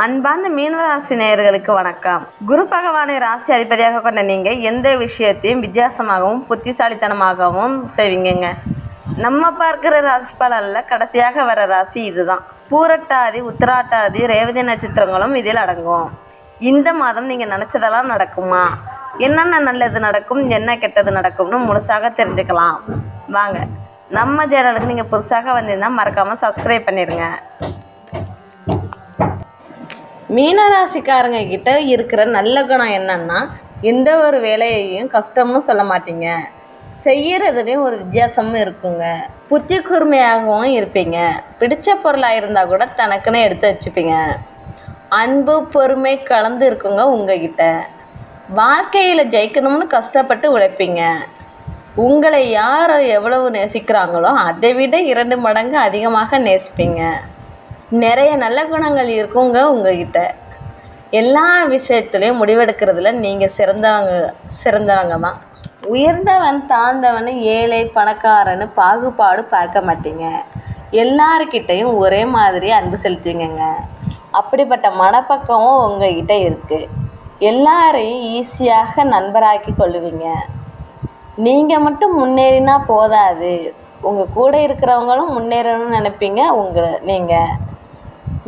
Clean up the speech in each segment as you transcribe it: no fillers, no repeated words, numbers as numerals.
அன்பார்ந்த மீனராசி நேயர்களுக்கு வணக்கம். குரு பகவானை ராசி அதிபதியாக கொண்ட நீங்கள் எந்த விஷயத்தையும் வித்தியாசமாகவும் புத்திசாலித்தனமாகவும் செய்வீங்க. நம்ம பார்க்குற ராசி பலனில் கடைசியாக வர ராசி இதுதான். பூரட்டாதி, உத்திராட்டாதி, ரேவதி நட்சத்திரங்களும் இதில் அடங்கும். இந்த மாதம் நீங்கள் நினச்சதெல்லாம் நடக்குமா? என்னென்ன நல்லது நடக்கும், என்ன கெட்டது நடக்கும்னு முழுசாக தெரிஞ்சுக்கலாம் வாங்க. நம்ம சேனலுக்கு நீங்கள் புதுசாக வந்திருந்தால் மறக்காமல் சப்ஸ்கிரைப் பண்ணிடுங்க. மீனராசிக்காரங்க கிட்ட இருக்கிற நல்ல குணம் என்னன்னா, எந்த ஒரு வேலையையும் கஷ்டம்னு சொல்ல மாட்டீங்க. செய்கிறதுலேயும் ஒரு வித்தியாசமும் இருக்குங்க. புத்தி கூர்மையாகவும் இருப்பீங்க. பிடிச்ச பொருளாக இருந்தால் கூட தனக்குன்னு எடுத்து வச்சுப்பீங்க. அன்பு பொறுமை கலந்து இருக்குங்க உங்ககிட்ட. வாழ்க்கையில் ஜெயிக்கணும்னு கஷ்டப்பட்டு உழைப்பீங்க. உங்களை யார் எவ்வளவு நேசிக்கிறாங்களோ அதை விட 2 மடங்கு அதிகமாக நேசிப்பீங்க. நிறைய நல்ல குணங்கள் இருக்குங்க உங்ககிட்ட. எல்லா விஷயத்துலையும் முடிவெடுக்கிறதுல நீங்கள் சிறந்தவங்க தான். உயர்ந்தவன் தாழ்ந்தவன், ஏழை பணக்காரன்னு பாகுபாடு பார்க்க மாட்டீங்க. எல்லாருக்கிட்டையும் ஒரே மாதிரி அன்பு செலுத்துவீங்க. அப்படிப்பட்ட மனப்பக்கமும் உங்ககிட்ட இருக்குது. எல்லாரையும் ஈஸியாக நண்பராக்கி கொள்ளுவீங்க. நீங்கள் மட்டும் முன்னேறினா போதாது, உங்கள் கூட இருக்கிறவங்களும் முன்னேறணும்னு நினைப்பீங்க. நீங்கள்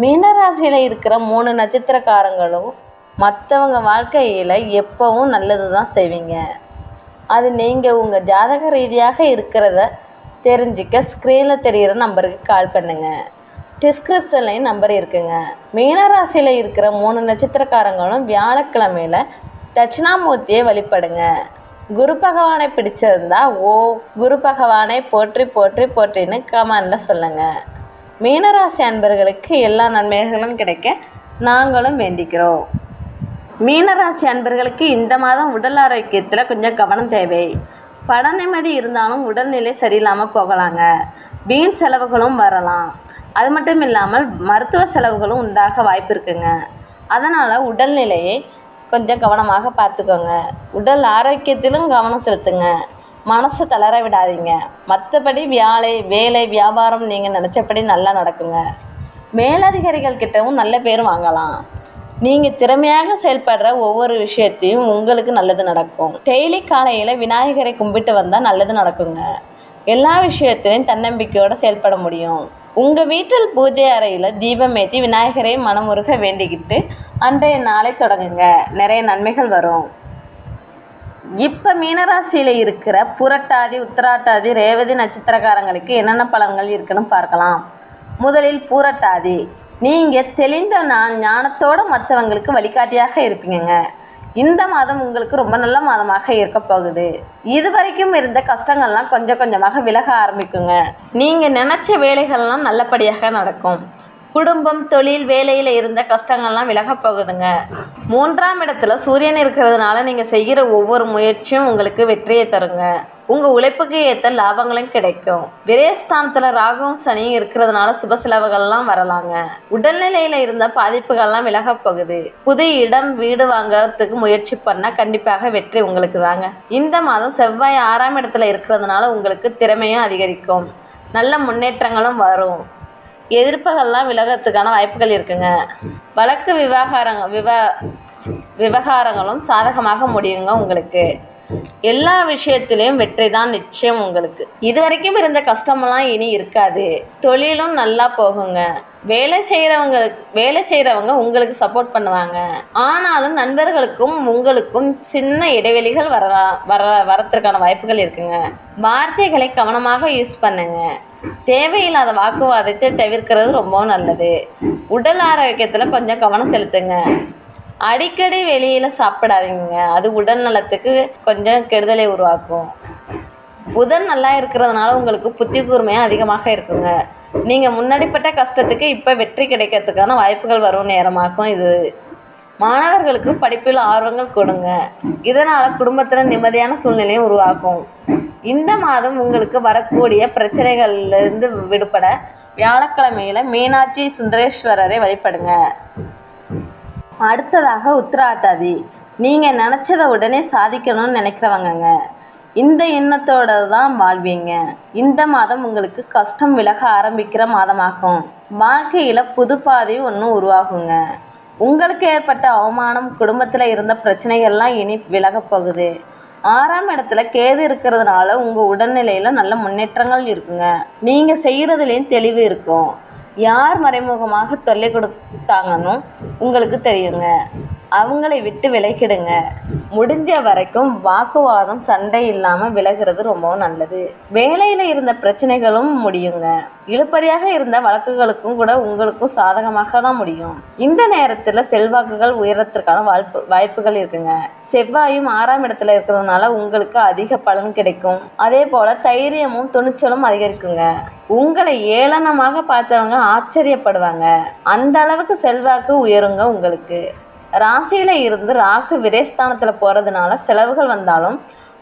மீனராசியில் இருக்கிற 3 நட்சத்திரக்காரங்களும் மற்றவங்க வாழ்க்கையில் எப்போவும் நல்லது தான் செய்வீங்க. அது நீங்கள் உங்கள் ஜாதக ரீதியாக இருக்கிறத தெரிஞ்சிக்க ஸ்க்ரீனில் தெரிகிற நம்பருக்கு கால் பண்ணுங்கள். டிஸ்கிரிப்ஷன்லேயும் நம்பர் இருக்குங்க. மீனராசியில் இருக்கிற 3 நட்சத்திரக்காரங்களும் வியாழக்கிழமையில் தட்சிணாமூர்த்தியை வழிபடுங்க. குரு பகவானை பிடிச்சிருந்தா குரு பகவானை போற்றி போற்றி போற்றின்னு கமெண்டில் சொல்லுங்கள். மீனராசி அன்பர்களுக்கு எல்லா நன்மைகளும் கிடைக்க நாங்களும் வேண்டிக்கிறோம். மீனராசி அன்பர்களுக்கு இந்த மாதம் உடல் ஆரோக்கியத்தில் கொஞ்சம் கவனம் தேவை. பண நிம்மதி இருந்தாலும் உடல்நிலை சரியில்லாமல் போகலாங்க. வீண் செலவுகளும் வரலாம். அது மட்டும் இல்லாமல் மருத்துவ செலவுகளும் உண்டாக வாய்ப்பு இருக்குங்க. அதனால் உடல்நிலையை கொஞ்சம் கவனமாக பார்த்துக்கோங்க. உடல் ஆரோக்கியத்திலும் கவனம் செலுத்துங்க. மனசை தளர விடாதீங்க. மற்றபடி வேலை வியாபாரம் நீங்கள் நினச்சபடி நல்லா நடக்குங்க. மேலதிகாரிகள் கிட்டவும் நல்ல பேர் வாங்கலாம். நீங்கள் திறமையாக செயல்படுற ஒவ்வொரு விஷயத்தையும் உங்களுக்கு நல்லது நடக்கும். டெய்லி காலையில் விநாயகரை கும்பிட்டு வந்தால் நல்லது நடக்குங்க. எல்லா விஷயத்திலையும் தன்னம்பிக்கையோடு செயல்பட முடியும். உங்கள் வீட்டில் பூஜை அறையில் தீபம் ஏற்றி விநாயகரை மனமுருக வேண்டிக்கிட்டு அன்றைய நாளை தொடங்குங்க. நிறைய நன்மைகள் வரும். இப்போ மீனராசியில் இருக்கிற புரட்டாதி, உத்திராட்டாதி, ரேவதி நட்சத்திரக்காரங்களுக்கு என்னென்ன பலன்கள் இருக்குன்னு பார்க்கலாம். முதலில் பூரட்டாதி. நீங்கள் தெளிந்த ஞானத்தோடு மற்றவங்களுக்கு வழிகாட்டியாக இருப்பீங்க. இந்த மாதம் உங்களுக்கு ரொம்ப நல்ல மாதமாக இருக்க போகுது. இது வரைக்கும் இருந்த கஷ்டங்கள்லாம் கொஞ்சம் கொஞ்சமாக விலக ஆரம்பிக்குங்க. நீங்கள் நினச்ச வேலைகள்லாம் நல்லபடியாக நடக்கும். குடும்பம், தொழில், வேலையில் இருந்த கஷ்டங்கள்லாம் விலகப் போகுதுங்க. 3ஆம் இடத்துல சூரியன் இருக்கிறதுனால நீங்கள் செய்கிற ஒவ்வொரு முயற்சியும் உங்களுக்கு வெற்றியை தருங்க. உங்கள் உழைப்புக்கு ஏற்ற லாபங்களும் கிடைக்கும். விரயஸ்தானத்தில் ராகுவும் சனியும் இருக்கிறதுனால சுப செலவுகள்லாம் வரலாங்க. உடல்நிலையில் இருந்த பாதிப்புகள்லாம் விலகப் போகுது. புது இடம், வீடு வாங்கிறதுக்கு முயற்சி பண்ணால் கண்டிப்பாக வெற்றி உங்களுக்கு தாங்க. இந்த மாதம் செவ்வாய் 6ஆம் இடத்துல இருக்கிறதுனால உங்களுக்கு திறமையும் அதிகரிக்கும். நல்ல முன்னேற்றங்களும் வரும். எதிர்ப்புகள்லாம் விலகிறதுக்கான வாய்ப்புகள் இருக்குங்க. வழக்கு விவகாரங்களும் சாதகமாக முடியுங்க உங்களுக்கு. எல்லா விஷயத்திலையும் வெற்றி தான் நிச்சயம் உங்களுக்கு. இது வரைக்கும் இருந்த கஷ்டமெல்லாம் இனி இருக்காது. தொழிலும் நல்லா போகுங்க. வேலை செய்கிறவங்க உங்களுக்கு சப்போர்ட் பண்ணுவாங்க. ஆனாலும் நண்பர்களுக்கும் உங்களுக்கும் சின்ன இடைவெளிகள் வரத்துக்கான வாய்ப்புகள் இருக்குங்க. வார்த்தைகளை கவனமாக யூஸ் பண்ணுங்க. தேவையில்லாத வாக்குவாதத்தை தவிர்க்கிறது ரொம்ப நல்லது. உடல் ஆரோக்கியத்தில் கொஞ்சம் கவனம் செலுத்துங்க. அடிக்கடி வெளியில் சாப்பிடாதீங்க. அது உடல் நலத்துக்கு கொஞ்சம் கெடுதலை உருவாக்கும். புதன் நல்லா இருக்கிறதுனால உங்களுக்கு புத்தி கூர்மையாக அதிகமாக இருக்குங்க. நீங்கள் முன்னாடிப்பட்ட கஷ்டத்துக்கு இப்போ வெற்றி கிடைக்கிறதுக்கான வாய்ப்புகள் வரும் நேரமாகும் இது. மாணவர்களுக்கு படிப்பில் ஆர்வங்கள் கொடுங்க. இதனால் குடும்பத்தில் நிம்மதியான சூழ்நிலையும் உருவாகும். இந்த மாதம் உங்களுக்கு வரக்கூடிய பிரச்சனைகள்லேருந்து விடுபட வியாழக்கிழமையில் மீனாட்சி சுந்தரேஸ்வரரை வழிபடுங்க. அடுத்ததாக உத்திராட்டாதி. நீங்கள் நினச்சதை உடனே சாதிக்கணும்னு நினைக்கிறவங்கங்க. இந்த எண்ணத்தோடு தான் வாழ்வீங்க. இந்த மாதம் உங்களுக்கு கஷ்டம் விலக ஆரம்பிக்கிற மாதமாகும். வாழ்க்கையில் புது பாதை ஒன்று உருவாகுங்க. உங்களுக்கு ஏற்பட்ட அவமானம், குடும்பத்தில் இருந்த பிரச்சனைகள்லாம் இனி விலகப் போகுது. 6ஆம் இடத்துல கேது இருக்கிறதுனால உங்கள் உடல்நிலையில் நல்ல முன்னேற்றங்கள் இருக்குங்க. நீங்கள் செய்கிறதுலேயும் தெளிவு இருக்கும். யார் மறைமுகமாக தொல்லை கொடுத்தாங்கன்னு உங்களுக்கு தெரியுங்க. அவங்களை விட்டு விலகிடுங்க. முடிஞ்ச வரைக்கும் வாக்குவாதம், சண்டை இல்லாமல் விலகிறது ரொம்பவும் நல்லது. வேலையில் இருந்த பிரச்சனைகளும் முடியுங்க. இழுபறியாக இருந்த வழக்குகளுக்கும் கூட உங்களுக்கும் சாதகமாக தான் முடியும். இந்த நேரத்தில் செல்வாக்குகள் உயரத்திற்கான வாய்ப்புகள் இருக்குங்க. செவ்வாயும் 6ஆம் இடத்துல இருக்கிறதுனால உங்களுக்கு அதிக பலன் கிடைக்கும். அதே போல் தைரியமும் துணிச்சலும் அதிகரிக்குங்க. உங்களை ஏளனமாக பார்த்தவங்க ஆச்சரியப்படுவாங்க. அந்த அளவுக்கு செல்வாக்கு உயருங்க உங்களுக்கு. ராசியில் இருந்து ராகு விரயஸ்தானத்தில் போகிறதுனால செலவுகள் வந்தாலும்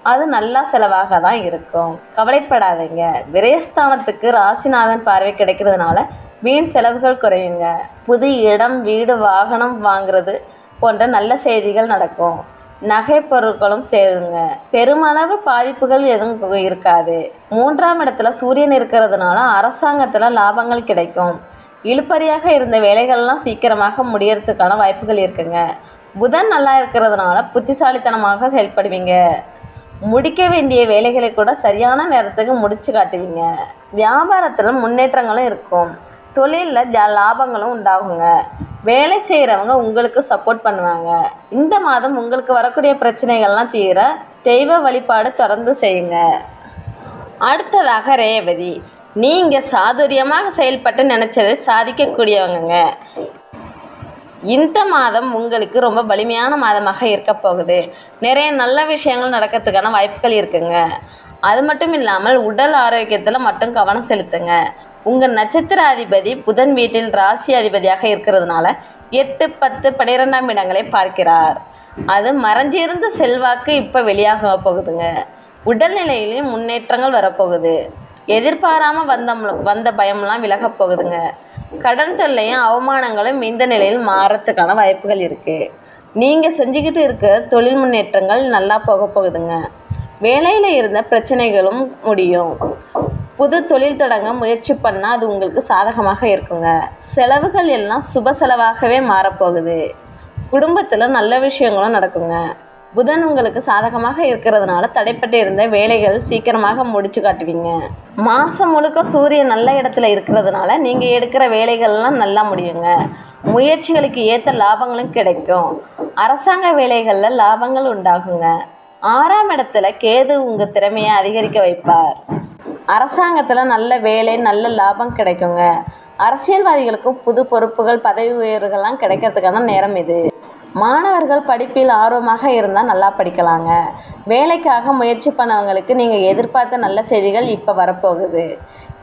அது நல்லா செலவாக தான் இருக்கும். கவலைப்படாதீங்க. விரயஸ்தானத்துக்கு ராசிநாதன் பார்வை கிடைக்கிறதுனால வீண் செலவுகள் குறையுங்க. புது இடம், வீடு, வாகனம் வாங்குறது போன்ற நல்ல செய்திகள் நடக்கும். நகை பொருட்களும் சேருங்க. பெருமளவு பாதிப்புகள் எதுவும் இருக்காது. 3ஆம் இடத்துல சூரியன் இருக்கிறதுனால அரசாங்கத்தில் லாபங்கள் கிடைக்கும். இழுபறியாக இருந்த வேலைகள்லாம் சீக்கிரமாக முடியறதுக்கான வாய்ப்புகள் இருக்குங்க. புதன் நல்லா இருக்கிறதுனால புத்திசாலித்தனமாக செயல்படுவீங்க. முடிக்க வேண்டிய வேலைகளை கூட சரியான நேரத்துக்கு முடிச்சு காட்டுவீங்க. வியாபாரத்தில் முன்னேற்றங்களும் இருக்கும். தொழிலில் லாபங்களும் உண்டாகுங்க. வேலை செய்கிறவங்க உங்களுக்கு சப்போர்ட் பண்ணுவாங்க. இந்த மாதம் உங்களுக்கு வரக்கூடிய பிரச்சனைகள்லாம் தீர தெய்வ வழிபாடு தொடர்ந்து செய்யுங்க. அடுத்ததாக ரேவதி. நீங்கள் சாதுரியமாக செயல்பட்டு நினச்சதை சாதிக்கக்கூடியவங்க. இந்த மாதம் உங்களுக்கு ரொம்ப வலிமையான மாதமாக இருக்க போகுது. நிறைய நல்ல விஷயங்கள் நடக்கிறதுக்கான வாய்ப்புகள் இருக்குங்க. அது மட்டும் இல்லாமல் உடல் ஆரோக்கியத்தில் மட்டும் கவனம் செலுத்துங்க. உங்கள் நட்சத்திர அதிபதி புதன் வீட்டில் ராசி அதிபதியாக இருக்கிறதுனால 8, 10, 12ஆம் இடங்களை பார்க்கிறார். அது மறைஞ்சிருந்த செல்வாக்கு இப்போ வெளியாக போகுதுங்க. உடல்நிலையிலையும் முன்னேற்றங்கள் வரப்போகுது. எதிர்பாராமல் வந்த பயம்லாம் விலகப் போகுதுங்க. கடன் தொல்லையும் அவமானங்களும் இந்த நிலையில் மாறத்துக்கான வாய்ப்புகள் இருக்குது. நீங்கள் செஞ்சுக்கிட்டு இருக்க தொழில் முன்னேற்றங்கள் நல்லா போகுதுங்க. வேலையில் இருந்த பிரச்சனைகளும் முடியும். புது தொழில் தொடங்க முயற்சி பண்ணால் அது உங்களுக்கு சாதகமாக இருக்குங்க. செலவுகள் எல்லாம் சுப செலவாகவே மாறப்போகுது. குடும்பத்தில் நல்ல விஷயங்களும் நடக்குங்க. புதன் உங்களுக்கு சாதகமாக இருக்கிறதுனால தடைப்பட்டு இருந்த வேலைகள் சீக்கிரமாக முடிச்சு காட்டுவீங்க. மாதம் முழுக்க சூரியன் நல்ல இடத்துல இருக்கிறதுனால நீங்கள் எடுக்கிற வேலைகள்லாம் நல்லா முடியுங்க. முயற்சிகளுக்கு ஏற்ற லாபங்களும் கிடைக்கும். அரசாங்க வேலைகளில் லாபங்கள் உண்டாகுங்க. 6ஆம் இடத்துல கேது உங்கள் திறமையை அதிகரிக்க வைப்பார். அரசாங்கத்தில் நல்ல வேலை, நல்ல லாபம் கிடைக்குங்க. அரசியல்வாதிகளுக்கு புது பொறுப்புகள், பதவி உயர்வுகள்லாம் கிடைக்கிறதுக்கான நேரம் இது. மாணவர்கள் படிப்பில் ஆர்வமாக இருந்தால் நல்லா படிக்கலாங்க. வேலைக்காக முயற்சி பண்ணவங்களுக்கு நீங்கள் எதிர்பார்த்த நல்ல செய்திகள் இப்போ வரப்போகுது.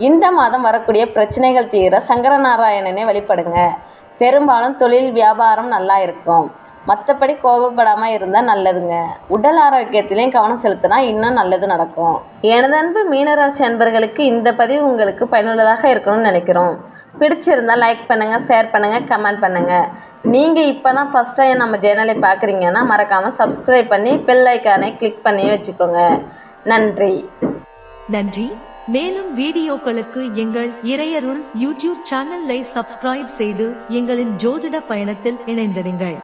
இந்த மாதம் வரக்கூடிய பிரச்சனைகள் தீர சங்கரநாராயணனை வழிபடுங்க. பெரும்பாலும் தொழில், வியாபாரம் நல்லா இருக்கும். மற்றபடி கோபப்படாமல் இருந்தால் நல்லதுங்க. உடல் ஆரோக்கியத்திலையும் கவனம் செலுத்தினா இன்னும் நல்லது நடக்கும். எனதன்பு மீனராசி அன்பர்களுக்கு இந்த பதிவு உங்களுக்கு பயனுள்ளதாக இருக்கணும்னு நினைக்கிறோம். பிடிச்சிருந்தால் லைக் பண்ணுங்கள், ஷேர் பண்ணுங்கள், கமெண்ட் பண்ணுங்கள். நீங்கள் இப்போ தான் ஃபஸ்ட் டைம் நம்ம சேனலை பார்க்குறீங்கன்னா மறக்காமல் சப்ஸ்கிரைப் பண்ணி பெல் ஐக்கானை கிளிக் பண்ணி வச்சுக்கோங்க. நன்றி. மேலும் வீடியோக்களுக்கு எங்கள் இறையருள் யூடியூப் சேனலை சப்ஸ்கிரைப் செய்து எங்களின் ஜோதிட பயணத்தில் இணைந்திருங்கள்.